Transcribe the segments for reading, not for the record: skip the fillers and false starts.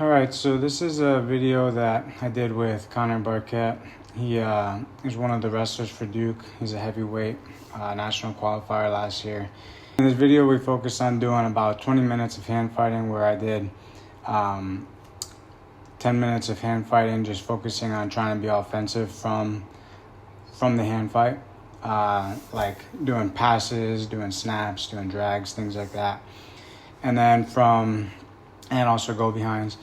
Alright, so this is a video that I did with Connor Barquette. He is one of the wrestlers for Duke. He's a heavyweight national qualifier last year. In this video, we focused on doing about 20 minutes of hand fighting, where I did 10 minutes of hand fighting, just focusing on trying to be offensive from the hand fight, like doing passes, doing snaps, doing drags, things like that. And then and also go behinds.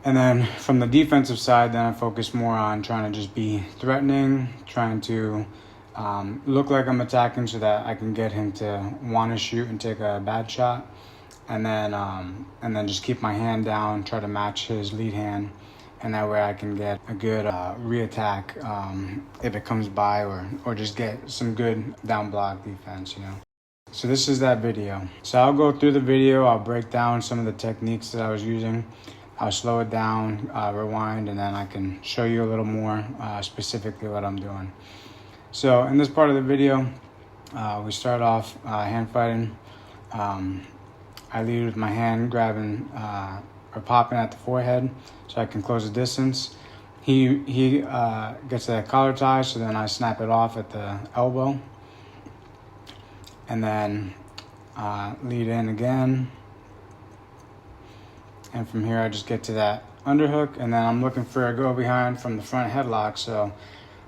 And then from the defensive side, then I focus more on trying to just be threatening, trying to look like I'm attacking so that I can get him to want to shoot and take a bad shot. And then just keep my hand down, try to match his lead hand. And that way I can get a good re-attack if it comes by, or just get some good down block defense, you know. So this is that video. So I'll go through the video, I'll break down some of the techniques that I was using. I'll slow it down, rewind, and then I can show you a little more specifically what I'm doing. So in this part of the video, we start off hand fighting. I lead with my hand grabbing or popping at the forehead so I can close the distance. He gets that collar tie, so then I snap it off at the elbow. And then lead in again. And from here I just get to that underhook, and then I'm looking for a go behind from the front headlock. So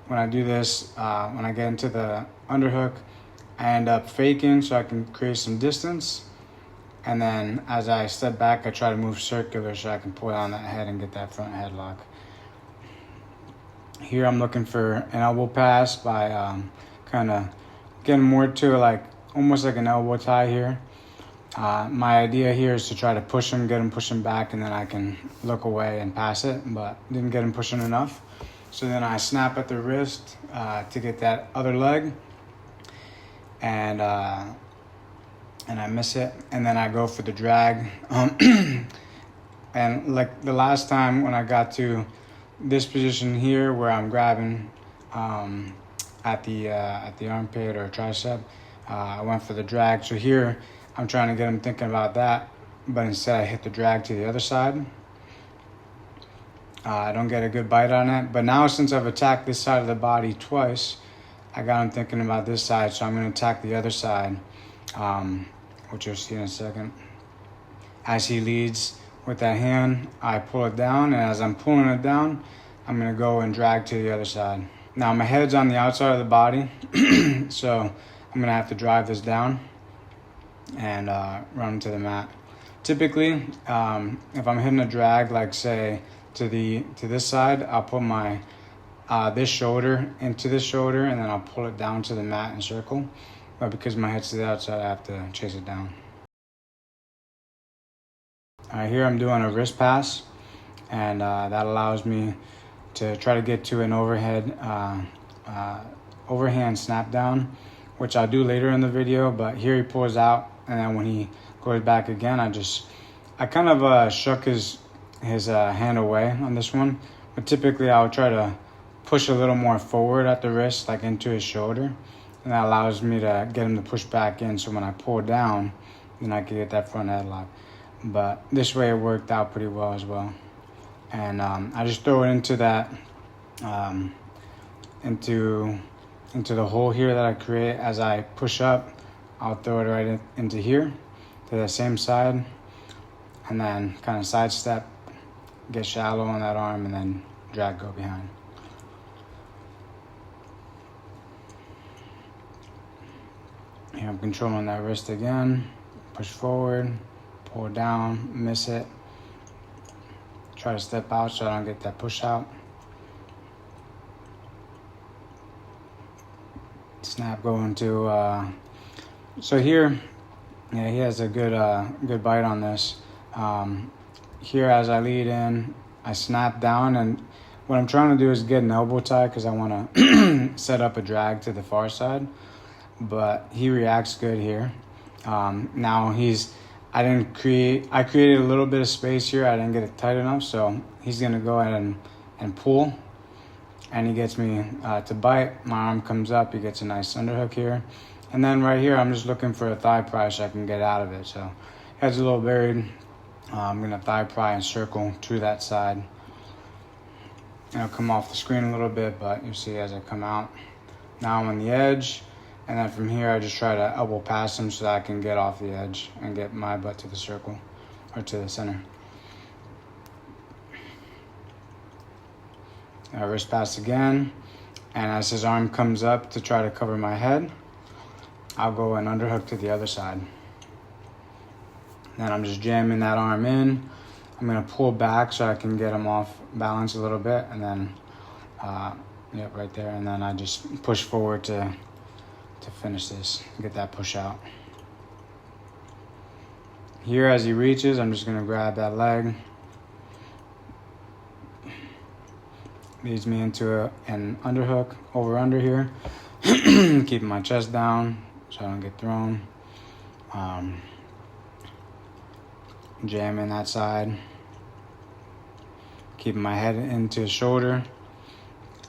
when I do this, when I get into the underhook, I end up faking so I can create some distance. And then as I step back, I try to move circular so I can pull down that head and get that front headlock. Here I'm looking for an elbow pass by kind of getting more to almost like an elbow tie here. My idea here is to try to push him, get him pushing back, and then I can look away and pass it, but didn't get him pushing enough. So then I snap at the wrist to get that other leg, and I miss it, and then I go for the drag. And like the last time when I got to this position here where I'm grabbing at the armpit or tricep, I went for the drag. So here I'm trying to get him thinking about that, but instead I hit the drag to the other side. I don't get a good bite on it, but now since I've attacked this side of the body twice, I got him thinking about this side, so I'm going to attack the other side, which you'll see in a second. As he leads with that hand, I pull it down, and as I'm pulling it down, I'm going to go and drag to the other side. Now my head's on the outside of the body, so I'm going to have to drive this down and run to the mat. Typically, if I'm hitting a drag, like say to this side, I'll put my this shoulder into this shoulder, and then I'll pull it down to the mat and circle. But because my head's to the outside, I have to chase it down. Here I'm doing a wrist pass, and that allows me to try to get to an overhand snap down, which I'll do later in the video. But here he pulls out, and then when he goes back again, I kind of shook his hand away on this one. But typically I'll try to push a little more forward at the wrist, like into his shoulder, and that allows me to get him to push back in, so when I pull down, then I can get that front headlock. But this way it worked out pretty well as well. And I just throw it into that into the hole here that I create. As I push up, I'll throw it right into here to the same side, and then kind of sidestep, get shallow on that arm, and then drag, go behind. Here I'm controlling that wrist again, push forward, pull down, miss it, try to step out so I don't get that push out. Snap going to, so here, yeah, he has a good bite on this. Here as I lead in, I snap down, and what I'm trying to do is get an elbow tie because I want to set up a drag to the far side. But he reacts good here. Now I created a little bit of space here. I didn't get it tight enough, so he's gonna go ahead and pull, and he gets me to bite. My arm comes up, he gets a nice underhook here. And then right here, I'm just looking for a thigh pry so I can get out of it. So he has a little buried I'm going to thigh pry and circle to that side. It'll come off the screen a little bit, but you'll see as I come out. Now I'm on the edge, and then from here I just try to elbow past him so that I can get off the edge and get my butt to the circle, or to the center. Wrist pass again, and as his arm comes up to try to cover my head, I'll go and underhook to the other side. Then I'm just jamming that arm in. I'm gonna pull back so I can get him off balance a little bit, and then, yep, right there. And then I just push forward to finish this, get that push out. Here, as he reaches, I'm just gonna grab that leg. Leads me into an underhook, over under here. Keeping my chest down so I don't get thrown. Jamming that side. Keeping my head into his shoulder.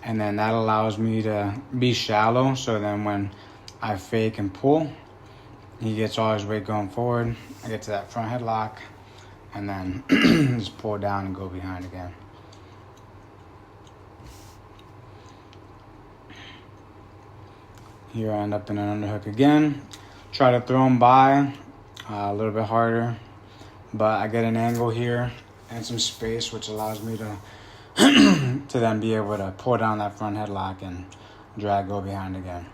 And then that allows me to be shallow, so then when I fake and pull, he gets all his weight going forward. I get to that front headlock, and then just pull down and go behind again. Here I end up in an underhook again. Try to throw him by a little bit harder, but I get an angle here and some space, which allows me to to then be able to pull down that front headlock and drag go behind again.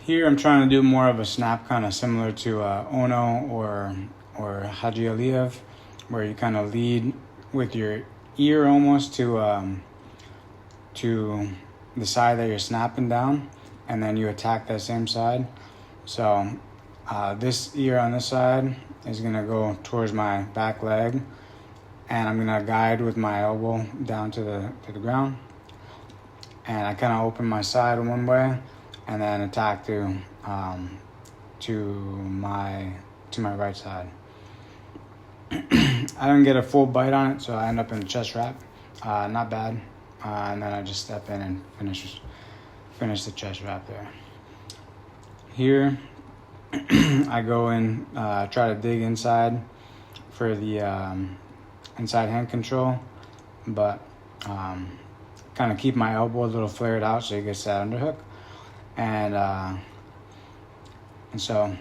Here I'm trying to do more of a snap, kind of similar to Ono or Haji Aliyev, where you kind of lead with your ear almost to the side that you're snapping down, and then you attack that same side. So this ear on this side is gonna go towards my back leg, and I'm gonna guide with my elbow down to the ground, and I kind of open my side one way, and then attack to my right side. I don't get a full bite on it, so I end up in a chest wrap. Not bad. And then I just step in and finish the chest wrap there. Here, I go in, try to dig inside for the inside hand control, but kind of keep my elbow a little flared out so he gets that underhook. And so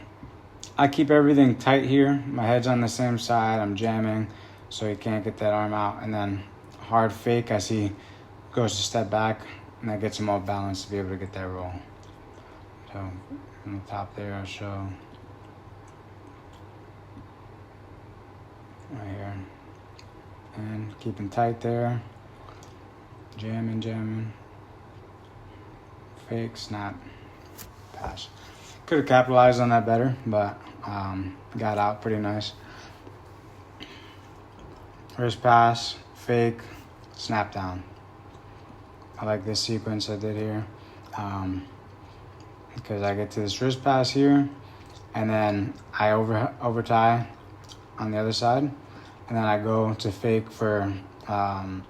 I keep everything tight here. My head's on the same side. I'm jamming so he can't get that arm out. And then hard fake as he goes to step back, and that gets him all balanced to be able to get that roll. So from the top there, I'll show right here. And keeping tight there. Jamming. Fake, snap, pass. Could have capitalized on that better, but got out pretty nice. Wrist pass, fake, snap down. I like this sequence I did here, because I get to this wrist pass here, and then I over tie on the other side, and then I go to fake for an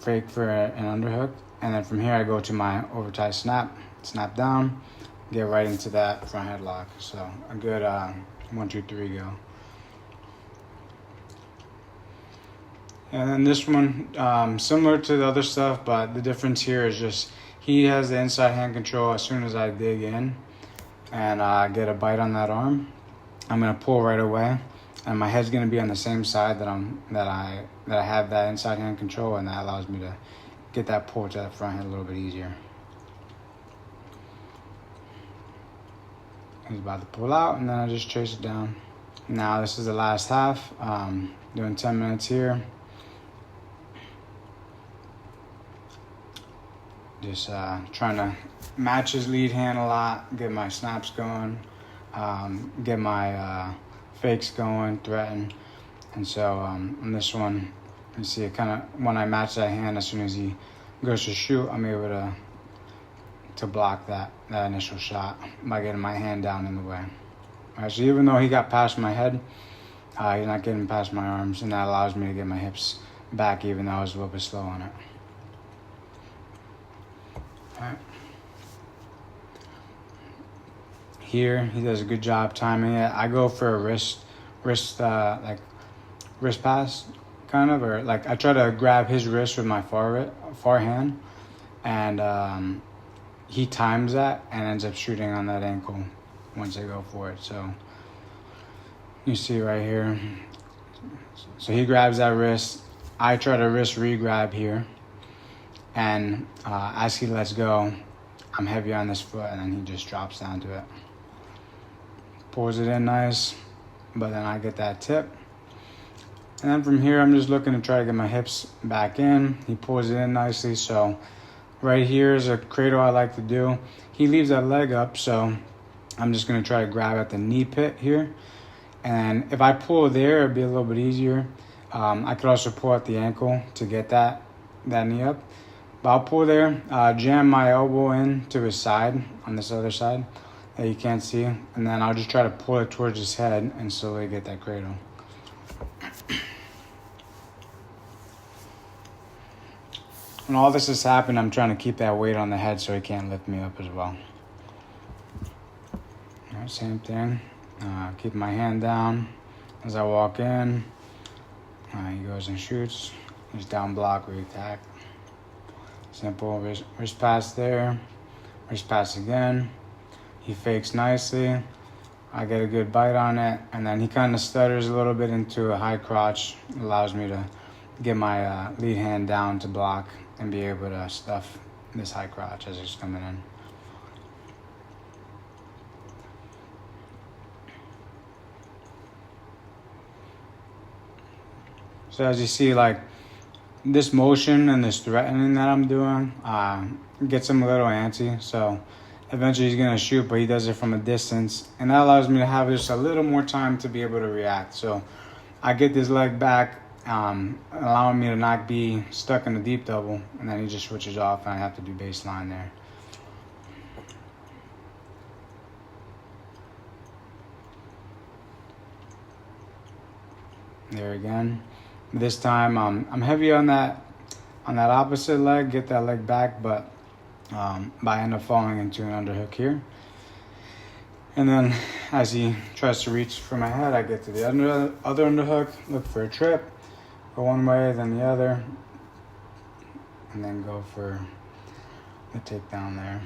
underhook, and then from here I go to my over tie snap down, get right into that front headlock. So a good 1, 2, 3 go. And then this one, similar to the other stuff, but the difference here is just he has the inside hand control. As soon as I dig in and get a bite on that arm, I'm gonna pull right away, and my head's gonna be on the same side that I have that inside hand control, and that allows me to get that pull to that front head a little bit easier. He's about to pull out, and then I just chase it down. Now this is the last half. Doing 10 minutes here. Just trying to match his lead hand a lot, get my snaps going, get my fakes going, threaten. And so on this one, you see it kind of, when I match that hand, as soon as he goes to shoot, I'm able to block that initial shot by getting my hand down in the way. All right, so even though he got past my head, he's not getting past my arms, and that allows me to get my hips back, even though I was a little bit slow on it. All right. here. He does a good job timing it. I go for a wrist pass, kind of, or like I try to grab his wrist with my far hand, and he times that and ends up shooting on that ankle once I go for it. So you see right here. So he grabs that wrist. I try to wrist re-grab here, and as he lets go, I'm heavy on this foot, and then he just drops down to it. Pulls it in nice, but then I get that tip. And then from here, I'm just looking to try to get my hips back in. He pulls it in nicely. So right here is a cradle I like to do. He leaves that leg up, so I'm just going to try to grab at the knee pit here. And if I pull there, it'd be a little bit easier. I could also pull at the ankle to get that knee up. But I'll pull there, jam my elbow in to his side, on this other side that you can't see. And then I'll just try to pull it towards his head and slowly get that cradle. When all this has happened, I'm trying to keep that weight on the head so he can't lift me up as well. All right, same thing. Keep my hand down as I walk in. He goes and shoots. He's down block, re-attack. Simple wrist pass there. Wrist pass again. He fakes nicely. I get a good bite on it. And then he kind of stutters a little bit into a high crotch. It allows me to get my lead hand down to block and be able to stuff this high crotch as it's coming in. So as you see, like this motion and this threatening that I'm doing gets him a little antsy. So eventually he's gonna shoot, but he does it from a distance. And that allows me to have just a little more time to be able to react. So I get this leg back, allowing me to not be stuck in the deep double, and then he just switches off and I have to do baseline there. There again. This time I'm heavy on that opposite leg, get that leg back, but I end up falling into an underhook here. And then as he tries to reach for my head, I get to the other underhook, look for a trip, go one way, then the other, and then go for the takedown there.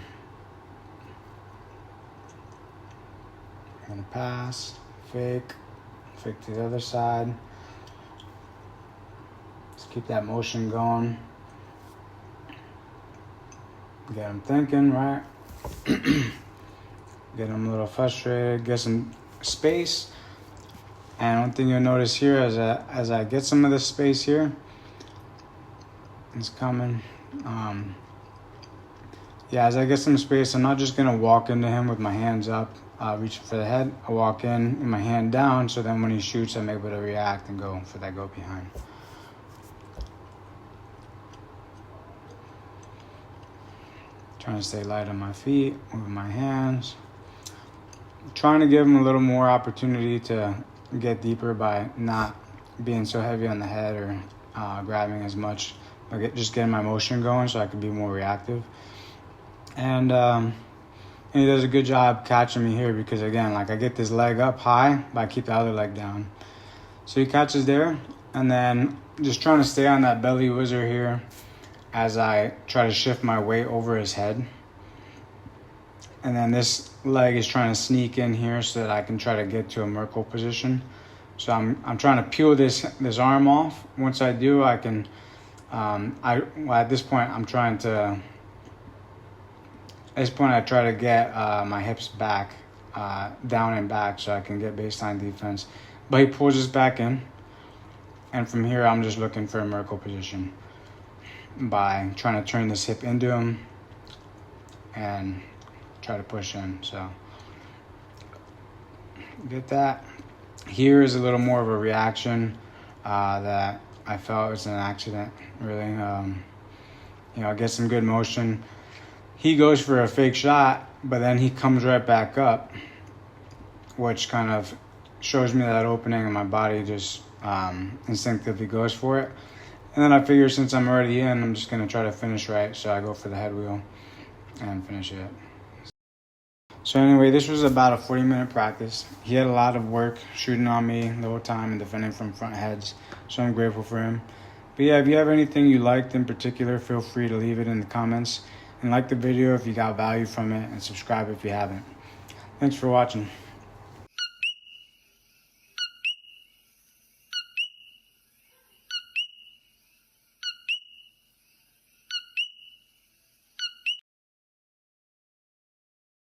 I'm gonna pass, fake to the other side. Just keep that motion going. Get him thinking, right? Get him a little frustrated, get some space. And one thing you'll notice here as I get some of this space here, it's coming. As I get some space, I'm not just gonna walk into him with my hands up, reaching for the head. I walk in with my hand down, so then when he shoots, I'm able to react and go for that go behind. Trying to stay light on my feet, moving my hands. Trying to give him a little more opportunity to get deeper by not being so heavy on the head or grabbing as much. Just getting my motion going so I can be more reactive. And he does a good job catching me here because, again, like I get this leg up high, but I keep the other leg down. So he catches there, and then just trying to stay on that belly whizzer here as I try to shift my weight over his head. And then this leg is trying to sneak in here so that I can try to get to a Merkle position. So I'm trying to peel this arm off. Once I do, I can, at this point, I try to get my hips back, down and back so I can get baseline defense. But he pulls us back in. And from here, I'm just looking for a Merkle position by trying to turn this hip into him and try to push in. So get that. Here is a little more of a reaction that I felt was an accident, really. I get some good motion. He goes for a fake shot, but then he comes right back up, which kind of shows me that opening, and my body just instinctively goes for it. And then I figure since I'm already in, I'm just going to try to finish right, so I go for the head wheel and finish it. So anyway, this was about a 40-minute practice. He had a lot of work shooting on me the whole time and defending from front heads, so I'm grateful for him. But yeah, if you have anything you liked in particular, feel free to leave it in the comments. And like the video if you got value from it, and subscribe if you haven't. Thanks for watching.